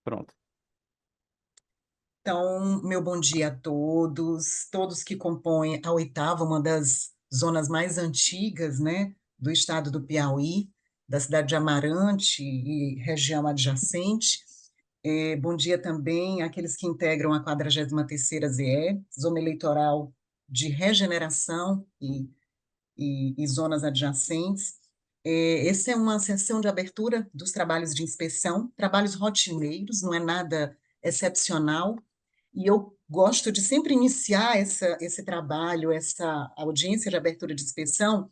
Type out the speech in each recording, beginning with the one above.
Pronto. Então, meu bom dia a todos, todos que compõem a oitava, uma das zonas mais antigas, né, do estado do Piauí, da cidade de Amarante e região adjacente. Bom dia também àqueles que integram a 43ª ZE, Zona Eleitoral de Regeneração e zonas adjacentes. Essa é uma sessão de abertura dos trabalhos de inspeção, trabalhos rotineiros, não é nada excepcional, e eu gosto de sempre iniciar esse trabalho, essa audiência de abertura de inspeção,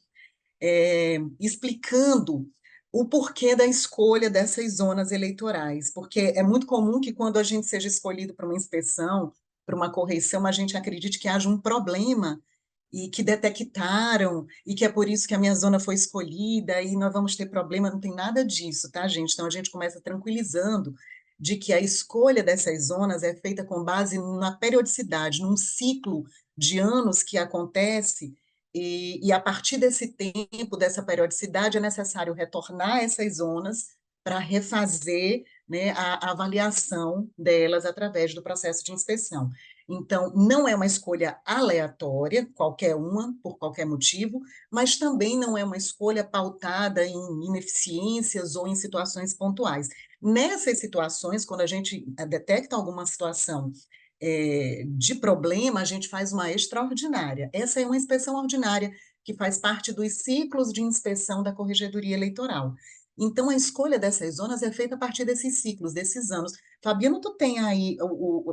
explicando o porquê da escolha dessas zonas eleitorais, porque é muito comum que quando a gente seja escolhido para uma inspeção, para uma correição, a gente acredite que haja um problema e que detectaram, e que é por isso que a minha zona foi escolhida, e nós vamos ter problema, não tem nada disso, tá, gente? Então, a gente começa tranquilizando de que a escolha dessas zonas é feita com base na periodicidade, num ciclo de anos que acontece, e a partir desse tempo, dessa periodicidade, é necessário retornar essas zonas para refazer, né, a avaliação delas através do processo de inspeção. Então, não é uma escolha aleatória, qualquer uma, por qualquer motivo, mas também não é uma escolha pautada em ineficiências ou em situações pontuais. Nessas situações, quando a gente detecta alguma situação de problema, a gente faz uma extraordinária. Essa é uma inspeção ordinária, que faz parte dos ciclos de inspeção da Corregedoria Eleitoral. Então, a escolha dessas zonas é feita a partir desses ciclos, desses anos. Fabiano, tu tem aí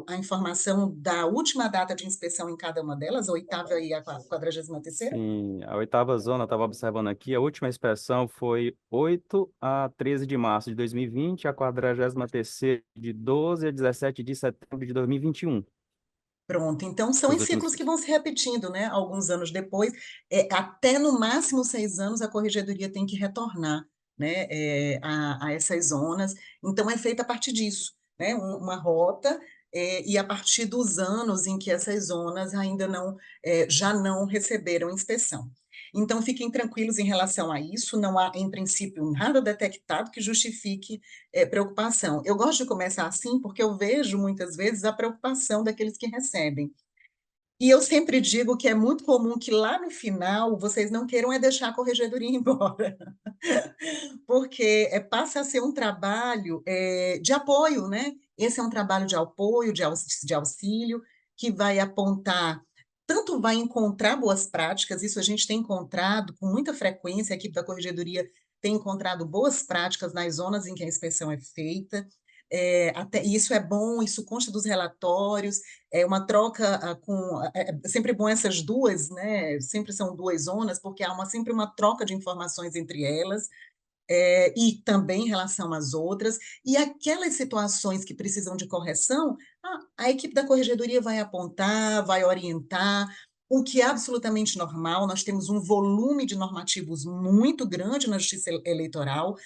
a informação da última data de inspeção em cada uma delas, a oitava e a 43ª? Sim, a oitava zona, estava observando aqui, a última inspeção foi 8 a 13 de março de 2020, a 43ª de 12 a 17 de setembro de 2021. Pronto, então são Os em últimos ciclos que ciclos. vão se repetindo, né? Alguns anos depois, até no máximo 6 anos, a corregedoria tem que retornar, né, a essas zonas. Então, é feita a partir disso, né? Uma rota, e a partir dos anos em que essas zonas ainda não, já não receberam inspeção. Então, fiquem tranquilos em relação a isso, não há, em princípio, nada detectado que justifique preocupação. Eu gosto de começar assim porque eu vejo muitas vezes a preocupação daqueles que recebem. E eu sempre digo que é muito comum que lá no final vocês não queiram deixar a corregedoria embora, porque passa a ser um trabalho de apoio, né? Esse é um trabalho de apoio, de auxílio, que vai apontar, tanto vai encontrar boas práticas, isso a gente tem encontrado com muita frequência, a equipe da corregedoria tem encontrado boas práticas nas zonas em que a inspeção é feita, e isso é bom, isso consta dos relatórios, é uma troca é sempre bom essas duas, né? Sempre são duas zonas, porque há sempre uma troca de informações entre elas, e também em relação às outras, e aquelas situações que precisam de correção, a equipe da corregedoria vai apontar, vai orientar, o que é absolutamente normal. Nós temos um volume de normativos muito grande na Justiça Eleitoral,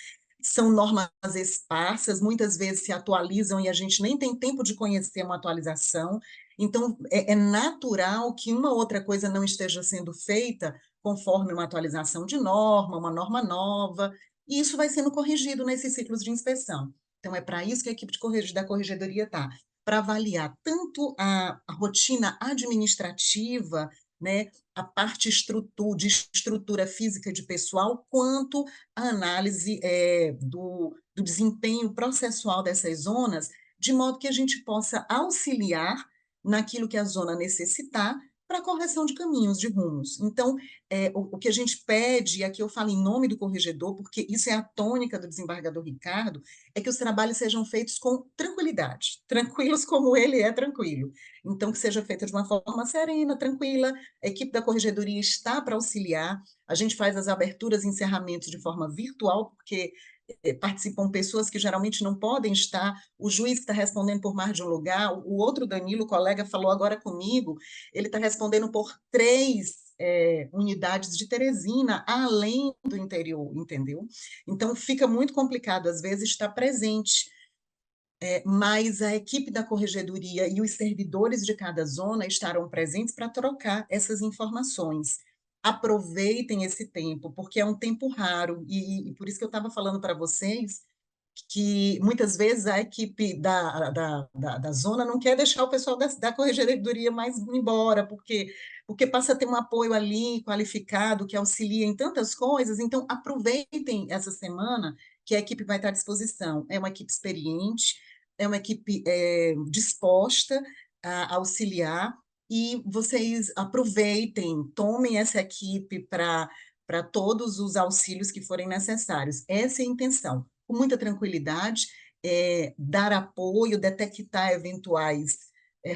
são normas esparsas, muitas vezes se atualizam e a gente nem tem tempo de conhecer uma atualização, então é natural que uma outra coisa não esteja sendo feita conforme uma atualização de norma, uma norma nova, e isso vai sendo corrigido nesses ciclos de inspeção. Então, é para isso que a equipe da corregedoria está, para avaliar tanto a rotina administrativa, né, a parte de estrutura física de pessoal, quanto a análise do desempenho processual dessas zonas, de modo que a gente possa auxiliar naquilo que a zona necessitar para a correção de caminhos, de rumos. Então, o que a gente pede, e aqui eu falo em nome do corregedor, porque isso é a tônica do desembargador Ricardo, é que os trabalhos sejam feitos com tranquilidade, tranquilos como ele é tranquilo. Então, que seja feito de uma forma serena, tranquila, a equipe da corregedoria está para auxiliar, a gente faz as aberturas e encerramentos de forma virtual, porque participam pessoas que geralmente não podem estar, o juiz que está respondendo por mais de um lugar, o outro Danilo, o colega, falou agora comigo, ele está respondendo por 3 unidades de Teresina, além do interior, entendeu? Então, fica muito complicado, às vezes, estar presente, mas a equipe da corregedoria e os servidores de cada zona estarão presentes para trocar essas informações. Aproveitem esse tempo, porque é um tempo raro, e por isso que eu estava falando para vocês que muitas vezes a equipe da zona não quer deixar o pessoal da corregedoria mais embora, porque passa a ter um apoio ali qualificado que auxilia em tantas coisas. Então, aproveitem essa semana que a equipe vai estar à disposição. É uma equipe experiente, é uma equipe disposta a auxiliar, e vocês aproveitem, tomem essa equipe para todos os auxílios que forem necessários. Essa é a intenção. Com muita tranquilidade, dar apoio, detectar eventuais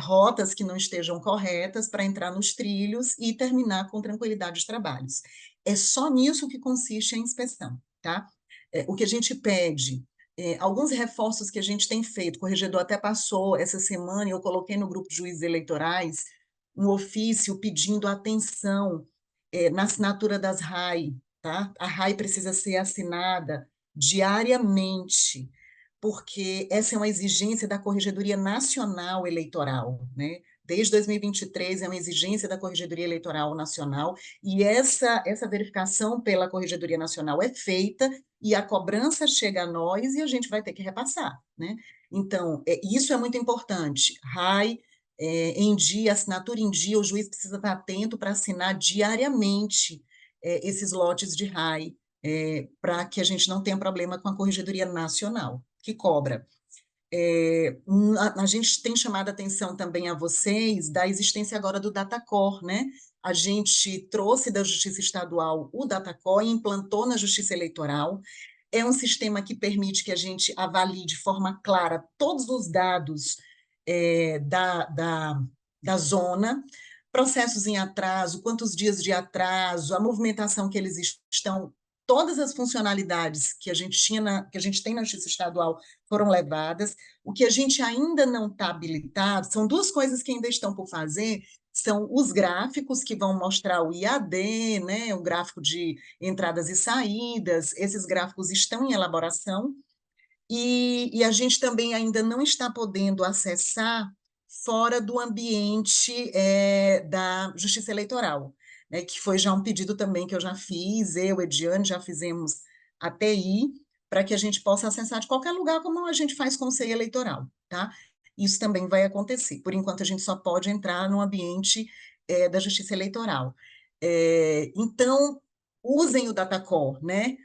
rotas que não estejam corretas para entrar nos trilhos e terminar com tranquilidade os trabalhos. É só nisso que consiste a inspeção, tá? O que a gente pede, alguns reforços que a gente tem feito, o corregedor até passou essa semana, e eu coloquei no grupo de juízes eleitorais um ofício pedindo atenção na assinatura das RAI, tá? A RAI precisa ser assinada diariamente, porque essa é uma exigência da Corregedoria Nacional Eleitoral, né? Desde 2023 é uma exigência da Corregedoria Eleitoral Nacional, e essa verificação pela Corregedoria Nacional é feita, e a cobrança chega a nós e a gente vai ter que repassar, né? Então, isso é muito importante. RAI, em dia, assinatura em dia, o juiz precisa estar atento para assinar diariamente esses lotes de RAI, para que a gente não tenha problema com a Corregedoria Nacional, que cobra. A gente tem chamado a atenção também a vocês da existência agora do Datacor, né? A gente trouxe da Justiça Estadual o Datacor e implantou na Justiça Eleitoral. É um sistema que permite que a gente avalie de forma clara todos os dados da zona, processos em atraso, quantos dias de atraso, a movimentação que eles estão, todas as funcionalidades que a gente que a gente tem na Justiça Estadual foram levadas. O que a gente ainda não está habilitado, são duas coisas que ainda estão por fazer, são os gráficos que vão mostrar o IAD, né, o gráfico de entradas e saídas. Esses gráficos estão em elaboração, e a gente também ainda não está podendo acessar fora do ambiente da Justiça Eleitoral, né, que foi já um pedido também que eu já fiz, Ediane, já fizemos a TI, para que a gente possa acessar de qualquer lugar, como a gente faz com o CEI eleitoral, tá? Isso também vai acontecer. Por enquanto, a gente só pode entrar no ambiente da Justiça Eleitoral. Então, usem o Datacor, né?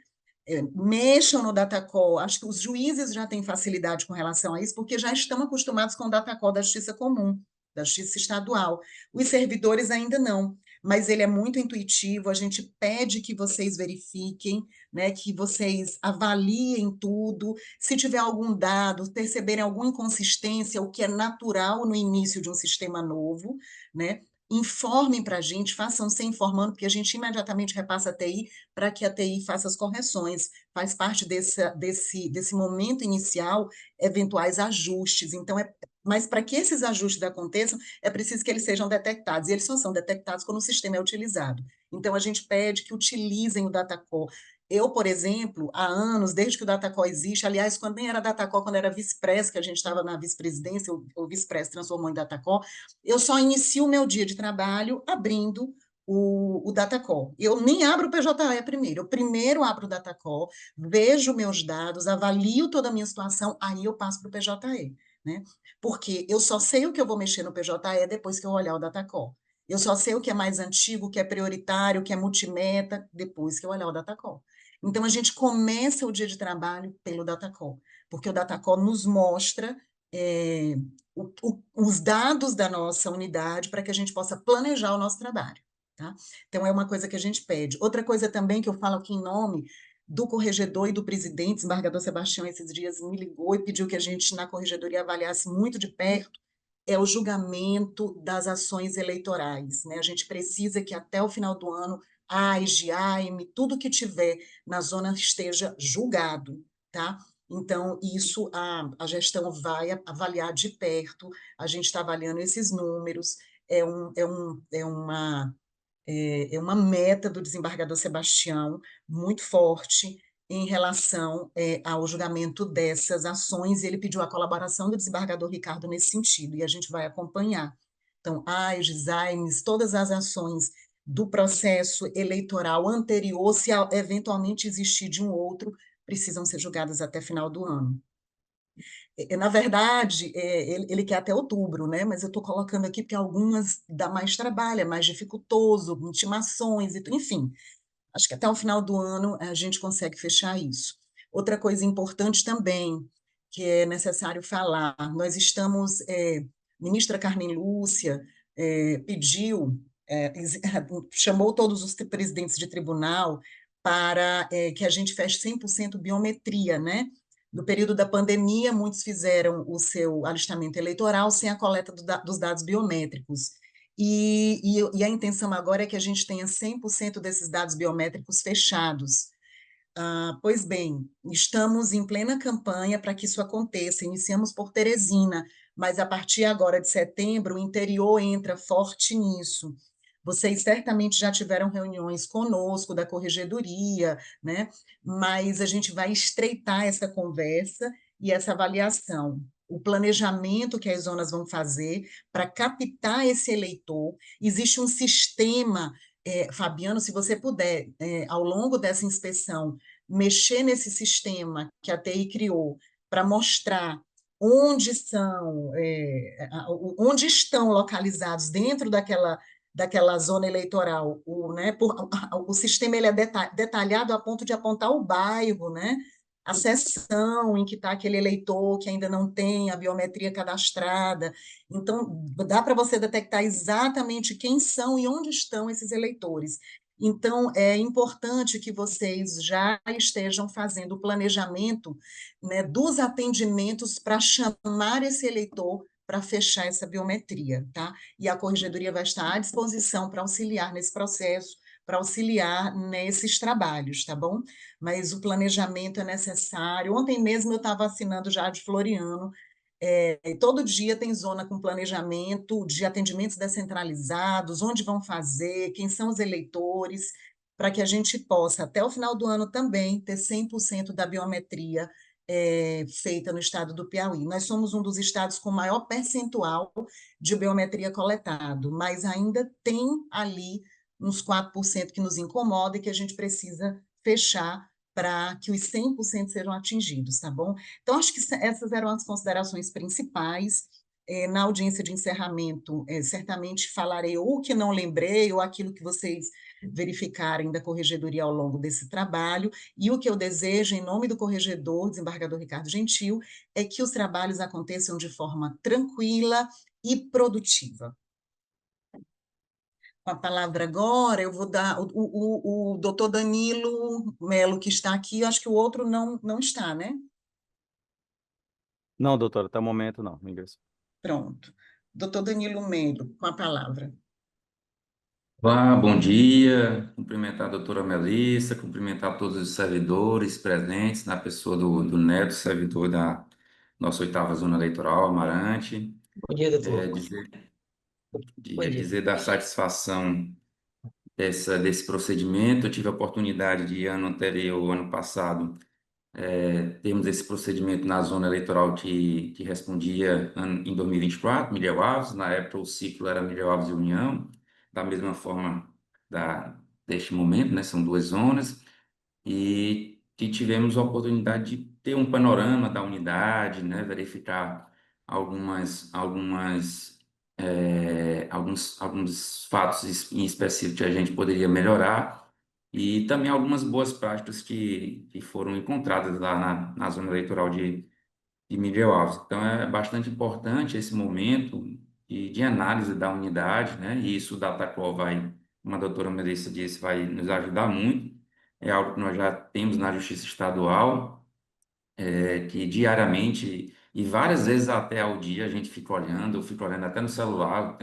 Mexam no Datacall. Acho que os juízes já têm facilidade com relação a isso, porque já estão acostumados com o Datacall da Justiça Comum, da Justiça Estadual. Os servidores ainda não, mas ele é muito intuitivo. A gente pede que vocês verifiquem, né, que vocês avaliem tudo. Se tiver algum dado, perceberem alguma inconsistência, o que é natural no início de um sistema novo, né? Informem para a gente, façam se informando, porque a gente imediatamente repassa a TI para que a TI faça as correções. Faz parte desse momento inicial, eventuais ajustes. Então, mas para que esses ajustes aconteçam, é preciso que eles sejam detectados, e eles só são detectados quando o sistema é utilizado. Então, a gente pede que utilizem o Datacall. Eu, por exemplo, há anos, desde que o Datacall existe, aliás, quando nem era Datacall, quando era Vice-Press, que a gente estava na vice-presidência, o Vice-Press transformou em Datacall, eu só inicio o meu dia de trabalho abrindo o Datacall. Eu nem abro o PJE primeiro, eu primeiro abro o Datacall, vejo meus dados, avalio toda a minha situação, aí eu passo para o PJE, né? Porque eu só sei o que eu vou mexer no PJE depois que eu olhar o Datacall. Eu só sei o que é mais antigo, o que é prioritário, o que é multimeta, depois que eu olhar o Datacall. Então, a gente começa o dia de trabalho pelo Datacall, porque o Datacall nos mostra os dados da nossa unidade para que a gente possa planejar o nosso trabalho, tá? Então, é uma coisa que a gente pede. Outra coisa também que eu falo aqui em nome do corregedor e do presidente, desembargador Sebastião, esses dias me ligou e pediu que a gente, na corregedoria, avaliasse muito de perto, é o julgamento das ações eleitorais, né? A gente precisa que até o final do ano, AIGE, AIME, tudo que tiver na zona esteja julgado, tá? Então, isso a gestão vai avaliar de perto, a gente está avaliando esses números, é uma meta do desembargador Sebastião muito forte em relação ao julgamento dessas ações, e ele pediu a colaboração do desembargador Ricardo nesse sentido, e a gente vai acompanhar. Então, AIS, AIMES, todas as ações do processo eleitoral anterior, se eventualmente existir de um outro, precisam ser julgadas até final do ano. Na verdade, ele quer até outubro, né? Mas eu estou colocando aqui porque algumas dá mais trabalho, é mais dificultoso, intimações, enfim. Acho que até o final do ano a gente consegue fechar isso. Outra coisa importante também, que é necessário falar, nós estamos, ministra Carmen Lúcia pediu, chamou todos os presidentes de tribunal para que a gente feche 100% biometria, né? No período da pandemia, muitos fizeram o seu alistamento eleitoral sem a coleta dos dados biométricos. E a intenção agora é que a gente tenha 100% desses dados biométricos fechados. Pois bem, estamos em plena campanha para que isso aconteça. Iniciamos por Teresina, mas a partir agora de setembro, o interior entra forte nisso. Vocês certamente já tiveram reuniões conosco da corregedoria, né? Mas a gente vai estreitar essa conversa e essa avaliação. O planejamento que as zonas vão fazer para captar esse eleitor. Existe um sistema, Fabiano, se você puder, ao longo dessa inspeção, mexer nesse sistema que a TI criou para mostrar onde estão localizados dentro daquela zona eleitoral. O sistema ele é detalhado a ponto de apontar o bairro, né? A seção em que está aquele eleitor que ainda não tem a biometria cadastrada. Então, dá para você detectar exatamente quem são e onde estão esses eleitores. Então, é importante que vocês já estejam fazendo o planejamento, né, dos atendimentos para chamar esse eleitor para fechar essa biometria, tá? E a corregedoria vai estar à disposição para auxiliar nesse processo, para auxiliar nesses trabalhos, tá bom? Mas o planejamento é necessário. Ontem mesmo eu estava assinando já de Floriano, todo dia tem zona com planejamento de atendimentos descentralizados, onde vão fazer, quem são os eleitores, para que a gente possa, até o final do ano também, ter 100% da biometria feita no estado do Piauí. Nós somos um dos estados com maior percentual de biometria coletado, mas ainda tem ali uns 4% que nos incomoda e que a gente precisa fechar para que os 100% sejam atingidos, tá bom? Então, acho que essas eram as considerações principais. Na audiência de encerramento, certamente falarei ou o que não lembrei, ou aquilo que vocês verificarem da corregedoria ao longo desse trabalho, e o que eu desejo, em nome do corregedor, desembargador Ricardo Gentil, é que os trabalhos aconteçam de forma tranquila e produtiva. Com a palavra agora, eu vou dar o doutor Danilo Melo, que está aqui, eu acho que o outro não está, né? Não, doutora, até o momento não, ingressou. Pronto. Doutor Danilo Melo, com a palavra. Olá, bom dia. Cumprimentar a doutora Melissa, cumprimentar todos os servidores presentes, na pessoa do Neto, servidor da nossa oitava zona eleitoral, Amarante. Bom dia, É, doutor. dizer, Bom dia. dizer da satisfação desse procedimento. Eu tive a oportunidade de, ano anterior, ano passado, termos esse procedimento na zona eleitoral que respondia em 2024, Miguel Alves. Na época, o ciclo era Miguel Alves e União, da mesma forma deste momento, né? São duas zonas, e que tivemos a oportunidade de ter um panorama da unidade, né? Verificar alguns fatos em específico que a gente poderia melhorar, e também algumas boas práticas que foram encontradas lá na zona eleitoral de Miguel Alves. Então, é bastante importante esse momento de análise da unidade, né? E isso o Datacol vai, como a doutora Melissa disse, vai nos ajudar muito. É algo que nós já temos na Justiça Estadual, que diariamente e várias vezes até ao dia a gente fica olhando, eu fico olhando até no celular,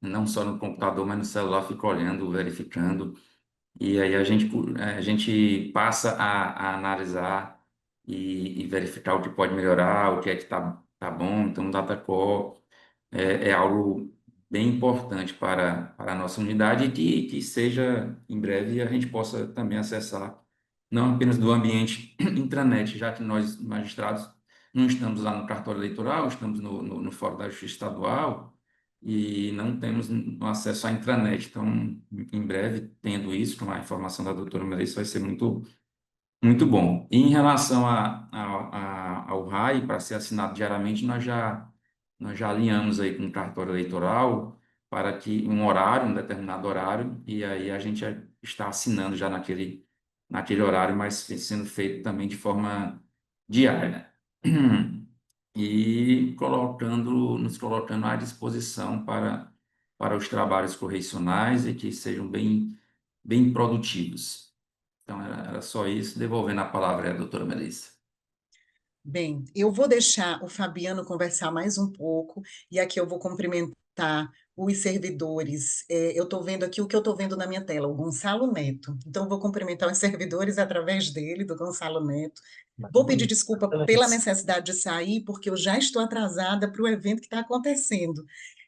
não só no computador, mas no celular, fico olhando, verificando. E aí a gente passa a analisar e verificar o que pode melhorar, o que é que tá bom. Então, o DataCore é algo bem importante para a nossa unidade, e que seja em breve a gente possa também acessar, não apenas do ambiente intranet, já que nós, magistrados, não estamos lá no cartório eleitoral, estamos no Fórum da Justiça Estadual, e não temos acesso à intranet. Então, em breve, tendo isso, com a informação da doutora Melissa, vai ser muito, Muito bom. E em relação ao RAI, para ser assinado diariamente, nós já alinhamos aí com o cartório eleitoral para que um horário, um determinado horário, e aí a gente já está assinando já naquele horário, mas sendo feito também de forma diária, né? E nos colocando à disposição para os trabalhos correcionais e que sejam bem produtivos. Então, era só isso. Devolvendo a palavra à doutora Melissa. Bem, eu vou deixar o Fabiano conversar mais um pouco, e aqui eu vou cumprimentar os servidores. Eu estou vendo aqui o que eu estou vendo na minha tela, o Gonçalo Neto. Então, eu vou cumprimentar os servidores através dele, do Gonçalo Neto. Vou pedir desculpa pela necessidade de sair, porque eu já estou atrasada para o evento que está acontecendo.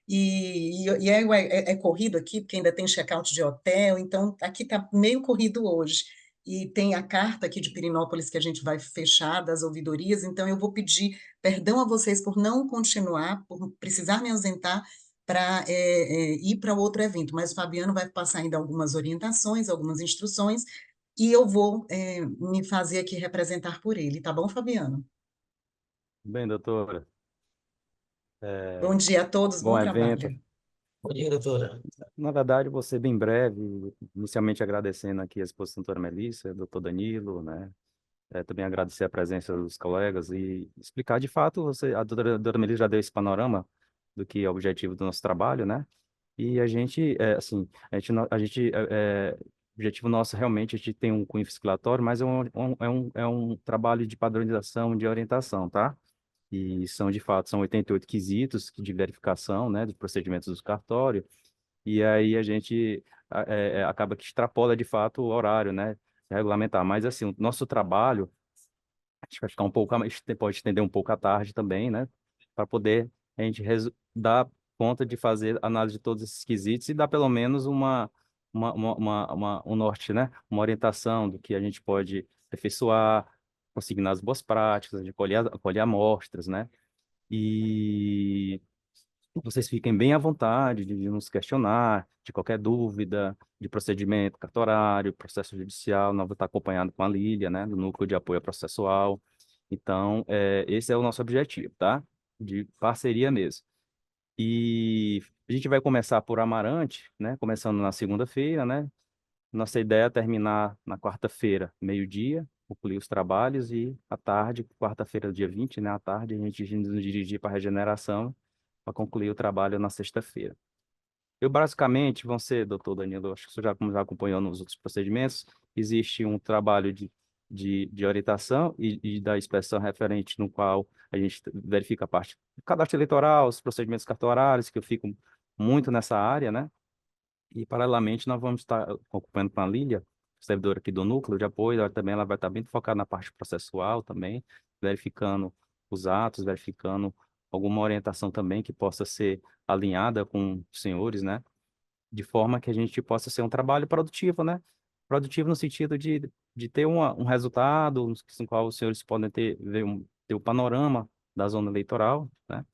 É corrido aqui, porque ainda tem check-out de hotel, então aqui está meio corrido hoje. E tem a carta aqui de Pirinópolis que a gente vai fechar das ouvidorias, então eu vou pedir perdão a vocês por não continuar, por precisar me ausentar para ir para outro evento, mas o Fabiano vai passar ainda algumas orientações, algumas instruções, e eu vou me fazer aqui representar por ele, tá bom, Fabiano? Bem, doutora, Bom dia a todos, bom bom evento. trabalho. Bom dia, doutora. Na verdade, vou ser bem breve, inicialmente agradecendo aqui a exposição da doutora Melissa, doutor Danilo, né? Também agradecer a presença dos colegas e explicar de fato, a doutora Melissa já deu esse panorama do que é o objetivo do nosso trabalho, né? E a gente, assim, o objetivo nosso realmente, a gente tem um cunho fiscalatório, mas é um trabalho de padronização, de orientação, tá? E são, de fato, são 88 quesitos de verificação, né, dos procedimentos do cartório, e aí a gente acaba que extrapola, de fato, o horário, né, regulamentar. Mas, assim, o nosso trabalho, a gente vai ficar um pouco, a gente pode estender um pouco à tarde também, né, para poder a gente dar conta de fazer análise de todos esses quesitos e dar pelo menos um norte, né, uma orientação do que a gente pode aperfeiçoar, consignar as boas práticas, de colher amostras, né, e vocês fiquem bem à vontade de nos questionar, de qualquer dúvida, de procedimento cartorário, processo judicial, nós vamos estar acompanhado com a Lília, né, do Núcleo de Apoio Processual. Então, esse é o nosso objetivo, tá? De parceria mesmo. E a gente vai começar por Amarante, né, começando na segunda-feira, né? Nossa ideia é terminar na quarta-feira, meio-dia, concluir os trabalhos e à tarde, quarta-feira, dia 20, né, à tarde, a gente nos dirigir para a regeneração para concluir o trabalho na sexta-feira. Eu, basicamente, vão ser, doutor Danilo, acho que você já acompanhou nos outros procedimentos, existe um trabalho de orientação e da inspeção referente no qual a gente verifica a parte do cadastro eleitoral, os procedimentos cartorários, que eu fico muito nessa área, né? E, paralelamente, nós vamos estar ocupando com a Lília, servidora aqui do núcleo de apoio, ela vai estar bem focada na parte processual também, verificando os atos, verificando alguma orientação também que possa ser alinhada com os senhores, né? De forma que a gente possa ser um trabalho produtivo, né? Produtivo no sentido de ter um resultado no qual os senhores podem ter o panorama da zona eleitoral, né?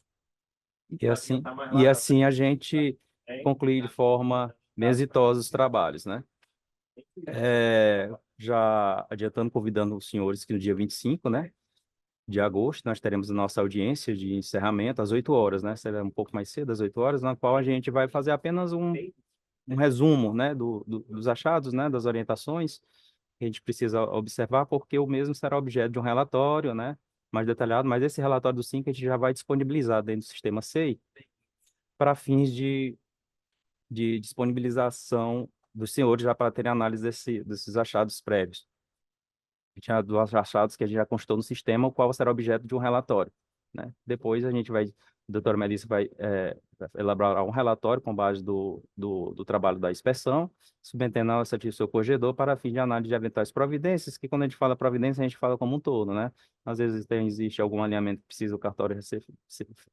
E assim a gente concluir de forma bem exitosa os trabalhos, né? Já adiantando, convidando os senhores que no dia 25, né, de agosto, nós teremos a nossa audiência de encerramento às 8 horas, né? Será um pouco mais cedo, às 8 horas, na qual a gente vai fazer apenas um resumo, né, dos achados, né, das orientações que a gente precisa observar, porque o mesmo será objeto de um relatório, né, mais detalhado, mas esse relatório do SINC a gente já vai disponibilizar dentro do sistema SEI para fins de disponibilização dos senhores já para terem análise desses achados prévios. A gente tinha dois achados que a gente já constou no sistema, o qual será objeto de um relatório, né? Depois a doutora Melissa vai elaborar um relatório com base do trabalho da inspeção, submetendo essa ao seu corregedor para fim de análise de eventuais providências, que quando a gente fala providência, a gente fala como um todo, né? Às vezes existe algum alinhamento que precisa o cartório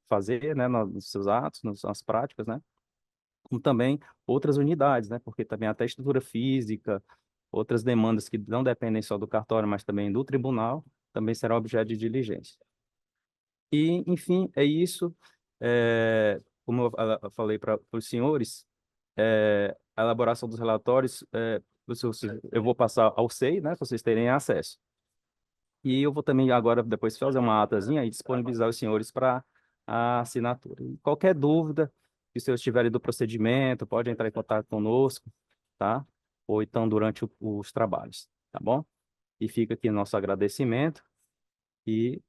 fazer, né, nos seus atos, nas suas práticas, né? Como também outras unidades, né? Porque também até estrutura física, outras demandas que não dependem só do cartório, mas também do tribunal, também será objeto de diligência. E, enfim, é isso. Como eu falei para os senhores, a elaboração dos relatórios, eu vou passar ao SEI, né, para vocês terem acesso. E eu vou também agora, depois, fazer uma atazinha e disponibilizar os senhores para a assinatura. E qualquer dúvida que os senhores tiverem do procedimento, pode entrar em contato conosco, tá? Ou então durante os trabalhos, tá bom? E fica aqui nosso agradecimento e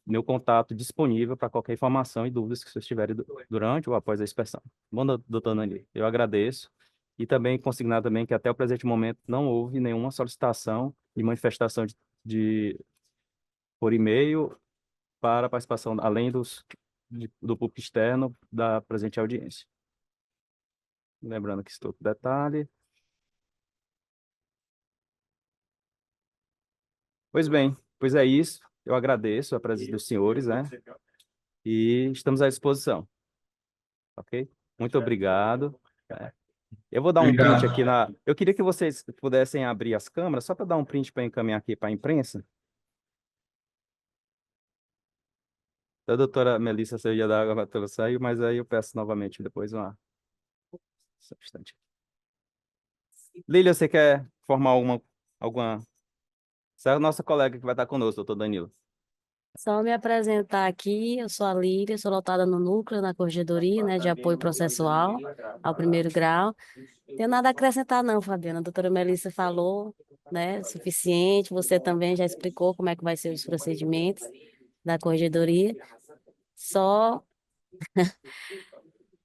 meu contato disponível para qualquer informação e dúvidas que vocês tiverem durante ou após a inspeção. Bom, doutor Nani, eu agradeço. E também consignar também que até o presente momento não houve nenhuma solicitação e manifestação por e-mail para participação, além do público externo da presente audiência. Lembrando que estou com detalhe. Pois bem, pois é isso. Eu agradeço a presença dos senhores, né? E estamos à disposição, ok? Muito obrigado. Eu vou dar um print aqui Obrigado. Eu queria que vocês pudessem abrir as câmeras, só para dar um print para encaminhar aqui para a imprensa. A doutora Melissa, você ia dar água para sair, mas aí eu peço novamente depois só um instante. Lília, você quer formar alguma... Essa é a nossa colega que vai estar conosco, doutor Danilo. Só me apresentar aqui, eu sou a Líria, sou lotada no núcleo, na corregedoria, né, de apoio processual ao primeiro grau. Não tenho nada a acrescentar não, Fabiana. A doutora Melissa falou, né, suficiente. Você também já explicou como é que vai ser os procedimentos da corregedoria. Só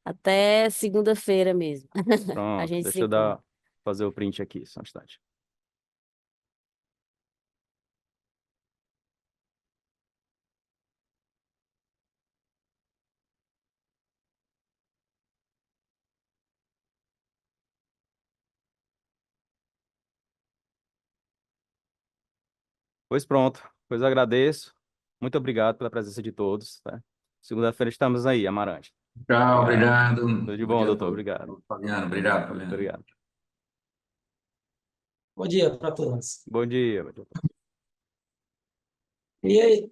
até segunda-feira mesmo. A Pronto, gente deixa se eu encontra. fazer o print aqui, só um instante. Pois pronto, pois agradeço. Muito obrigado pela presença de todos, tá? Segunda-feira estamos aí, Amarante. Tchau, Obrigado. obrigado. Tudo de Bom bom, dia a doutor. todos. Obrigado. Fabiano, obrigado, Fabiano. Obrigado. Bom dia para todos. Bom dia. E aí,